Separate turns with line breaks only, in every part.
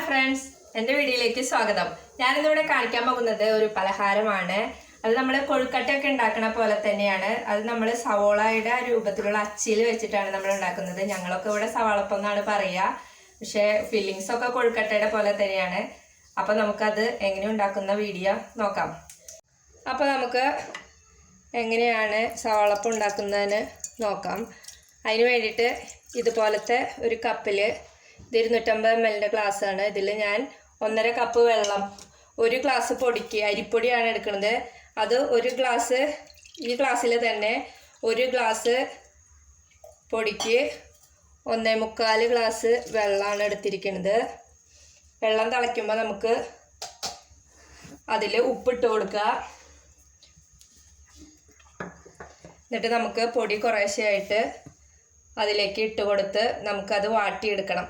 Friends, എൻ്റെ വീഡിയോയിലേക്ക് സ്വാഗതം. ഞാനിന്നിവിടെ കാണിക്കാൻ പോകുന്നത് ഒരു പലഹാരമാണ്. അത് നമ്മൾ കൊഴുക്കട്ടയൊക്കെ ഉണ്ടാക്കണ പോലെ തന്നെയാണ്. അത് നമ്മൾ സവോളയുടെ രൂപത്തിലുള്ള അച്ചിൽ വെച്ചിട്ടാണ് നമ്മൾ ഉണ്ടാക്കുന്നത്. ഞങ്ങളൊക്കെ ഇവിടെ സവാളപ്പം എന്നാണ് പറയുക. പക്ഷേ ഫില്ലിങ്സ് ഒക്കെ കൊഴുക്കട്ടയുടെ പോലെ തന്നെയാണ്. അപ്പോൾ നമുക്കത് എങ്ങനെ ഉണ്ടാക്കുന്ന വീഡിയോ നോക്കാം. അപ്പോൾ നമുക്ക് എങ്ങനെയാണ് സവാളപ്പം ഉണ്ടാക്കുന്നതെന്ന് നോക്കാം. അതിന് വേണ്ടിയിട്ട് ഇതുപോലത്തെ ഒരു കപ്പിൽ, ഇത് 250 ml ഗ്ലാസ്സാണ്. ഇതിൽ ഞാൻ 1.5 കപ്പ് വെള്ളം, 1 ഗ്ലാസ് പൊടിക്ക്, അരിപ്പൊടിയാണ് എടുക്കുന്നത്. അത് 1 ഗ്ലാസ്, ഈ ഗ്ലാസ്സിൽ തന്നെ 1 ഗ്ലാസ് പൊടിക്ക് 1.25 ഗ്ലാസ് വെള്ളമാണ് എടുത്തിരിക്കുന്നത്. വെള്ളം തിളയ്ക്കുമ്പോൾ നമുക്ക് അതിൽ ഉപ്പിട്ട് കൊടുക്കുക. എന്നിട്ട് നമുക്ക് പൊടി കുറേശ്ശെയായിട്ട് അതിലേക്ക് ഇട്ട് കൊടുത്ത് നമുക്കത് വാട്ടിയെടുക്കണം.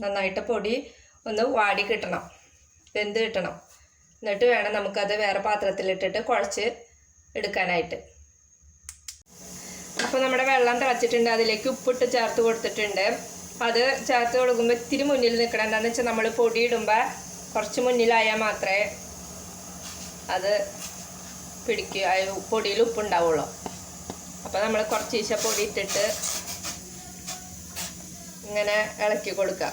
നന്നായിട്ട് പൊടി ഒന്ന് വാടി കിട്ടണം, വെന്ത് കിട്ടണം. എന്നിട്ട് വേണം നമുക്കത് വേറെ പാത്രത്തിലിട്ടിട്ട് കുഴച്ച് എടുക്കാനായിട്ട്. അപ്പോൾ നമ്മുടെ വെള്ളം തിളച്ചിട്ടുണ്ട്. അതിലേക്ക് ഉപ്പിട്ട് ചേർത്ത് കൊടുത്തിട്ടുണ്ട്. അത് ചേർത്ത് കൊടുക്കുമ്പോൾ ഇത്തിരി മുന്നിൽ നിൽക്കണം. എന്താണെന്ന് വെച്ചാൽ നമ്മൾ പൊടി ഇടുമ്പോൾ കുറച്ച് മുന്നിലായാൽ മാത്രമേ അത് പിടിക്കുക, പൊടിയിൽ ഉപ്പുണ്ടാവുള്ളൂ. അപ്പോൾ നമ്മൾ കുറച്ച് പൊടി ഇട്ടിട്ട് ഇങ്ങനെ ഇളക്കി കൊടുക്കുക.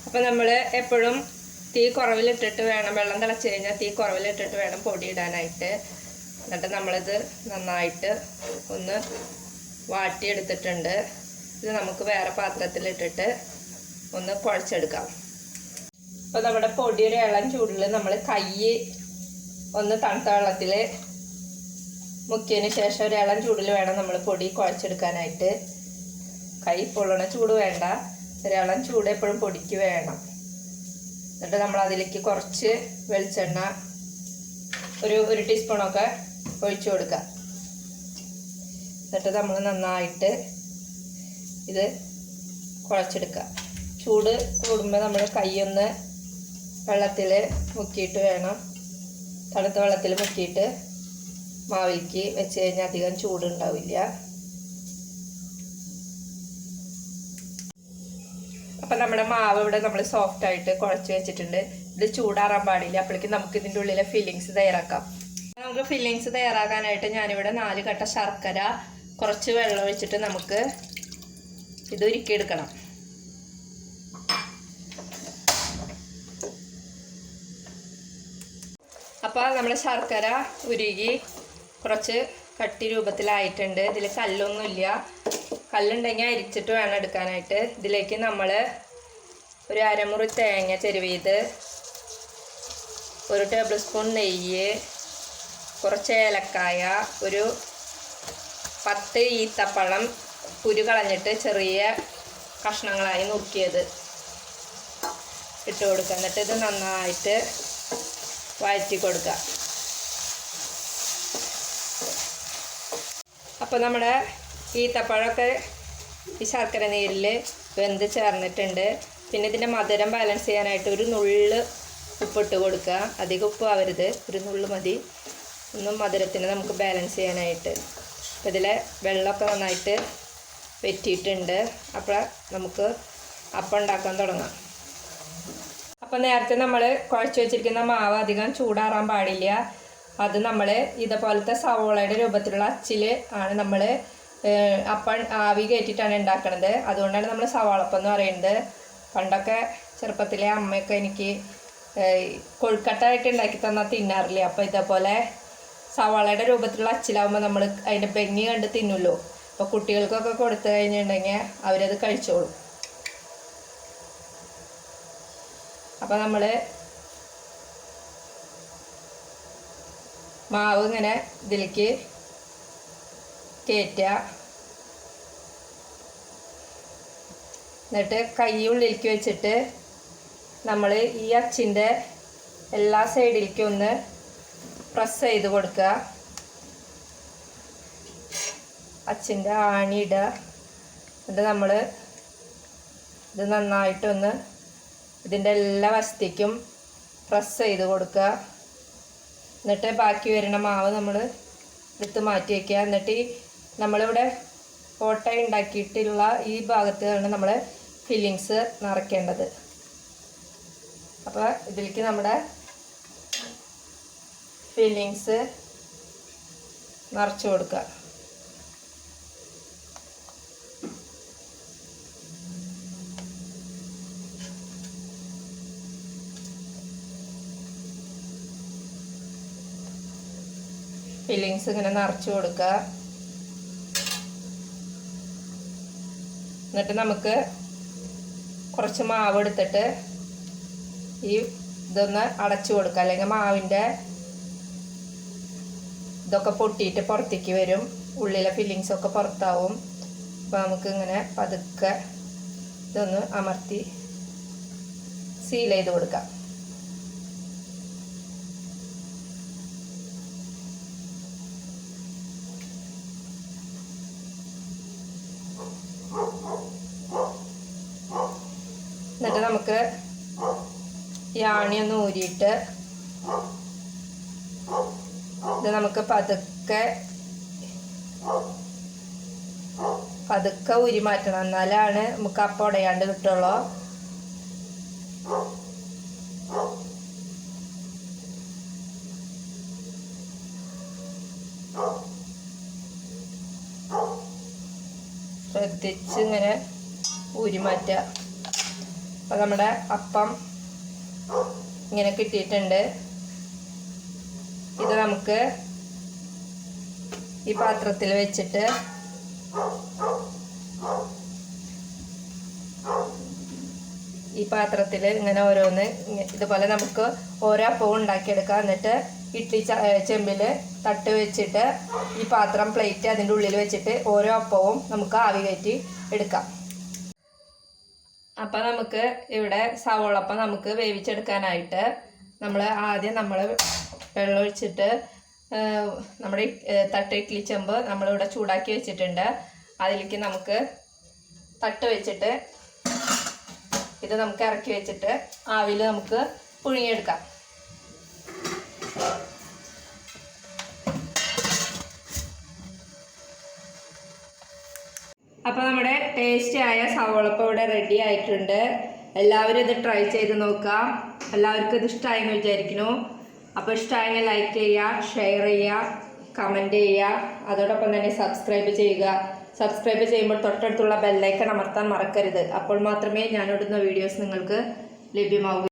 അപ്പോൾ നമ്മൾ എപ്പോഴും തീ കുറവിലിട്ടിട്ട് വേണം, വെള്ളം തിളച്ച് കഴിഞ്ഞാൽ തീ കുറവിലിട്ടിട്ട് വേണം പൊടി ഇടാനായിട്ട്. എന്നിട്ട് നമ്മളിത് നന്നായിട്ട് ഒന്ന് വാട്ടിയെടുത്തിട്ടുണ്ട്. ഇത് നമുക്ക് വേറെ പാത്രത്തിലിട്ടിട്ട് ഒന്ന് കുഴച്ചെടുക്കാം. അപ്പോൾ നമ്മുടെ പൊടി ഒരു ഇളം ചൂടിൽ നമ്മൾ കൈ ഒന്ന് തണുത്ത വെള്ളത്തിൽ മുക്കിയതിന് ശേഷം ഒരു ഇളം ചൂടിൽ വേണം നമ്മൾ പൊടി കുഴച്ചെടുക്കാനായിട്ട്. കൈ പൊള്ളണ ചൂട് വേണ്ട, ഒരു ഇളം ചൂട് എപ്പോഴും പൊടിക്ക് വേണം. എന്നിട്ട് നമ്മൾ അതിലേക്ക് കുറച്ച് വെളിച്ചെണ്ണ, ഒരു ടീസ്പൂണൊക്കെ ഒഴിച്ചു കൊടുക്കുക. എന്നിട്ട് നമ്മൾ നന്നായിട്ട് ഇത് കുഴച്ചെടുക്കുക. ചൂട് കൂടുമ്പോൾ നമ്മൾ കൈയൊന്ന് വെള്ളത്തിൽ മുക്കിയിട്ട് വേണം, തണുത്ത വെള്ളത്തിൽ മുക്കിയിട്ട് മാവിലേക്ക് വെച്ച് കഴിഞ്ഞാൽ അധികം ചൂടുണ്ടാവില്ല. അപ്പം നമ്മുടെ മാവ് ഇവിടെ നമ്മൾ സോഫ്റ്റായിട്ട് കുഴച്ച് വെച്ചിട്ടുണ്ട്. ഇത് ചൂടാറാൻ പാടില്ല. അപ്പോഴേക്കും നമുക്ക് ഇതിൻ്റെ ഉള്ളിലെ ഫില്ലിങ്സ് തയ്യാറാക്കാം. നമുക്ക് ഫില്ലിങ്സ് തയ്യാറാക്കാനായിട്ട് ഞാനിവിടെ 4 കട്ട ശർക്കര, കുറച്ച് വെള്ളം ഒഴിച്ചിട്ട് നമുക്ക് ഇത് ഉരുക്കിയെടുക്കണം. അപ്പോൾ നമ്മുടെ ശർക്കര ഉരുകി കുറച്ച് കട്ടി രൂപത്തിലായിട്ടുണ്ട്. ഇതിൽ കല്ലൊന്നുമില്ല. കല്ലുണ്ടെങ്കിൽ അരിച്ചിട്ട് വേണം എടുക്കാനായിട്ട്. ഇതിലേക്ക് നമ്മൾ ഒരു അരമുറി തേങ്ങ ചെരുവിയത്, 1 ടേബിൾ സ്പൂൺ നെയ്യ്, കുറച്ച് ഏലക്കായ, ഒരു 10 ഈത്തപ്പഴം കുരു കളഞ്ഞിട്ട് ചെറിയ കഷ്ണങ്ങളായി നുറുക്കിയത് ഇട്ട് കൊടുക്കുക. എന്നിട്ട് ഇത് നന്നായിട്ട് വഴറ്റി കൊടുക്കുക. അപ്പോൾ നമ്മുടെ ഈത്തപ്പഴമൊക്കെ ഈ ശർക്കര നീരിൽ വെന്ത് ചേർന്നിട്ടുണ്ട്. പിന്നെ ഇതിൻ്റെ മധുരം ബാലൻസ് ചെയ്യാനായിട്ട് ഒരു നുള്ള് ഉപ്പിട്ട് കൊടുക്കുക. അധികം ഉപ്പ് ആവരുത്, ഒരു നുള്ള് മതി. ഒന്നും മധുരത്തിന് നമുക്ക് ബാലൻസ് ചെയ്യാനായിട്ട്. അപ്പോൾ ഇതിലെ വെള്ളമൊക്കെ നന്നായിട്ട് വെറ്റിയിട്ടുണ്ട്. അപ്പോൾ നമുക്ക് അപ്പം ഉണ്ടാക്കാൻ തുടങ്ങാം. അപ്പോൾ നേരത്തെ നമ്മൾ കുഴച്ച് വെച്ചിരിക്കുന്ന മാവ് അധികം ചൂടാറാൻ പാടില്ല. അത് നമ്മൾ ഇതുപോലത്തെ സവോളയുടെ രൂപത്തിലുള്ള അച്ചിൽ ആണ് നമ്മൾ അപ്പം ആവി കയറ്റിയിട്ടാണ് ഉണ്ടാക്കുന്നത്. അതുകൊണ്ടാണ് നമ്മൾ സവാളപ്പം എന്ന് പറയുന്നത്. പണ്ടൊക്കെ ചെറുപ്പത്തിലെ അമ്മയൊക്കെ എനിക്ക് കൊഴുക്കട്ടായിട്ട് ഉണ്ടാക്കി തന്നാൽ തിന്നാറില്ല. അപ്പോൾ ഇതേപോലെ സവാളയുടെ രൂപത്തിലുള്ള അച്ചിലാവുമ്പോൾ നമ്മൾ അതിൻ്റെ ഭംഗി കണ്ട് തിന്നുമല്ലോ. അപ്പോൾ കുട്ടികൾക്കൊക്കെ കൊടുത്തു കഴിഞ്ഞിട്ടുണ്ടെങ്കിൽ അവരത് കഴിച്ചോളും. അപ്പോൾ നമ്മൾ മാവ് ഇങ്ങനെ ഇതിലേക്ക് കയറ്റുക. എന്നിട്ട് കൈ ഉള്ളിലേക്ക് വെച്ചിട്ട് നമ്മൾ ഈ അച്ചിൻ്റെ എല്ലാ സൈഡിലേക്കും ഒന്ന് പ്രസ് ചെയ്ത് കൊടുക്കുക. അച്ചിൻ്റെ ആണി ഇടുക. എന്നിട്ട് നമ്മൾ ഇത് നന്നായിട്ടൊന്ന് ഇതിൻ്റെ എല്ലാ വശത്തേക്കും പ്രസ് ചെയ്ത് കൊടുക്കുക. എന്നിട്ട് ബാക്കി വരുന്ന മാവ് നമ്മൾ എടുത്ത് മാറ്റി വയ്ക്കുക. എന്നിട്ട് നമ്മളിവിടെ ഓട്ട ഉണ്ടാക്കിയിട്ടുള്ള ഈ ഭാഗത്താണ് നമ്മൾ ഫില്ലിങ്സ് നിറയ്ക്കേണ്ടത്. അപ്പോൾ ഇതിലേക്ക് നമ്മുടെ ഫില്ലിങ്സ് നിറച്ച് കൊടുക്കുക. ഫില്ലിങ്സ് ഇങ്ങനെ നിറച്ച് കൊടുക്കുക. എന്നിട്ട് നമുക്ക് കുറച്ച് മാവ് എടുത്തിട്ട് ഈ ഇതൊന്ന് അടച്ചു കൊടുക്കുക. അല്ലെങ്കിൽ മാവിൻ്റെ ഇതൊക്കെ പൊട്ടിയിട്ട് പുറത്തേക്ക് വരും, ഉള്ളിലെ ഫില്ലിങ്സൊക്കെ പുറത്താവും. അപ്പോൾ നമുക്ക് ഇങ്ങനെ പതുക്കെ ഇതൊന്ന് അമർത്തി സീൽ ചെയ്ത് കൊടുക്കാം. എന്നിട്ട് നമുക്ക് ഈ ആണി ഒന്ന് ഊരിയിട്ട് ഇത് നമുക്ക് പതുക്കെ ഊരി മാറ്റണം. എന്നാലാണ് നമുക്ക് അപ്പം ഉടയാണ്ട് കിട്ടുള്ളൂ. ശ്രദ്ധിച്ച് ഇങ്ങനെ ഊരി മാറ്റുക. അപ്പോൾ നമ്മുടെ അപ്പം ഇങ്ങനെ കിട്ടിയിട്ടുണ്ട്. ഇത് നമുക്ക് ഈ പാത്രത്തിൽ വെച്ചിട്ട് ഈ പാത്രത്തിൽ ഇങ്ങനെ ഓരോന്ന് ഇതുപോലെ നമുക്ക് ഓരോ അപ്പവും ഉണ്ടാക്കിയെടുക്കാം. എന്നിട്ട് ഇഡ്ഡലി ചെമ്പിൽ തട്ട് വെച്ചിട്ട് ഈ പാത്രം പ്ലേറ്റ് അതിൻ്റെ ഉള്ളിൽ വെച്ചിട്ട് ഓരോ അപ്പവും നമുക്ക് ആവി കയറ്റി എടുക്കാം. അപ്പം നമുക്ക് ഇവിടെ സവോളപ്പം നമുക്ക് വേവിച്ചെടുക്കാനായിട്ട് ആദ്യം നമ്മൾ വെള്ളം ഒഴിച്ചിട്ട് നമ്മുടെ തട്ട് ഇഡ്ഡലി ചെമ്പ് നമ്മളിവിടെ ചൂടാക്കി വെച്ചിട്ടുണ്ട്. അതിലേക്ക് നമുക്ക് തട്ട് വെച്ചിട്ട് ഇത് നമുക്ക് ഇറക്കി വെച്ചിട്ട് ആവിയിൽ നമുക്ക് പുഴുങ്ങിയെടുക്കാം. അപ്പോൾ നമ്മുടെ ടേസ്റ്റി ആയ സവോളപ്പം ഇവിടെ റെഡി ആയിട്ടുണ്ട്. എല്ലാവരും ഇത് ട്രൈ ചെയ്ത് നോക്കാം. എല്ലാവർക്കും ഇത് ഇഷ്ടമായെന്ന് വിചാരിക്കുന്നു. അപ്പോൾ ഇഷ്ടമായെങ്കിൽ ലൈക്ക് ചെയ്യുക, ഷെയർ ചെയ്യുക, കമൻറ്റ് ചെയ്യുക. അതോടൊപ്പം തന്നെ സബ്സ്ക്രൈബ് ചെയ്യുക. സബ്സ്ക്രൈബ് ചെയ്യുമ്പോൾ തൊട്ടടുത്തുള്ള ബെല്ലൈക്കൺ അമർത്താൻ മറക്കരുത്. അപ്പോൾ മാത്രമേ ഞാനിടുന്ന വീഡിയോസ് നിങ്ങൾക്ക് ലഭ്യമാകൂ.